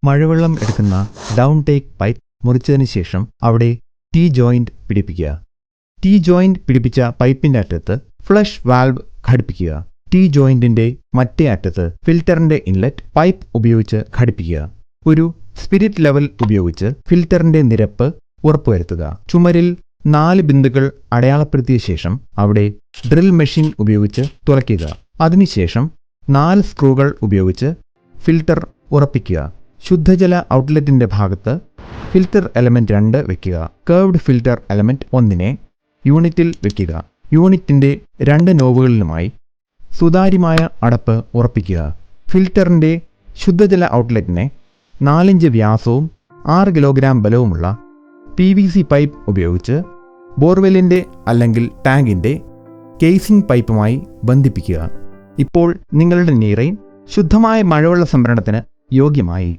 മഴവെള്ളം എടുക്കുന്ന down take pipe മുറിച്ചതിന് ശേഷം അവിടെ ടി ജോയിന്റ് പിടിപ്പിക്കുക. ടി ജോയിന്റ് പിടിപ്പിച്ച പൈപ്പിന്റെ അറ്റത്ത് ഫ്ലഷ് വാൽവ് ഘടിപ്പിക്കുക. ടി ജോയിന്റിന്റെ മറ്റേ അറ്റത്ത് ഫിൽറ്ററിന്റെ ഇൻലെറ്റ് പൈപ്പ് ഉപയോഗിച്ച് ഘടിപ്പിക്കുക. ഒരു സ്പിരിറ്റ് ലെവൽ ഉപയോഗിച്ച് ഫിൽറ്ററിന്റെ നിരപ്പ് ഉറപ്പുവരുത്തുക. ചുമരിൽ 4 ബിന്ദുക്കൾ അടയാളപ്പെടുത്തിയ ശേഷം അവിടെ ഡ്രിൽ മെഷീൻ ഉപയോഗിച്ച് തുളയ്ക്കുക. അതിനുശേഷം 4 സ്ക്രൂകൾ ഉപയോഗിച്ച് ഫിൽറ്റർ ഉറപ്പിക്കുക. ശുദ്ധജല ഔട്ട്ലെറ്റിന്റെ ഭാഗത്ത് ഫിൽറ്റർ എലമെന്റ് 2 വയ്ക്കുക. കർവ്ഡ് ഫിൽറ്റർ എലമെന്റ് 1 യൂണിറ്റിൽ വയ്ക്കുക. യൂണിറ്റിന്റെ 2 നോബുകളിലുമായി സുതാര്യമായ അടപ്പ് ഉറപ്പിക്കുക. ഫിൽറ്ററിന്റെ ശുദ്ധജല ഔട്ട്ലെറ്റിനെ 4 ഇഞ്ച് വ്യാസവും 6 കിലോഗ്രാം ബലവുമുള്ള PVC പൈപ്പ് ഉപയോഗിച്ച് ബോർവെല്ലിന്റെ അല്ലെങ്കിൽ ടാങ്കിന്റെ കേസിംഗ് പൈപ്പുമായി ബന്ധിപ്പിക്കുക. ഇപ്പോൾ നിങ്ങളുടെ നീറൈൻ ശുദ്ധമായ മഴവെള്ള സംഭരണത്തിന് യോഗ്യമായി.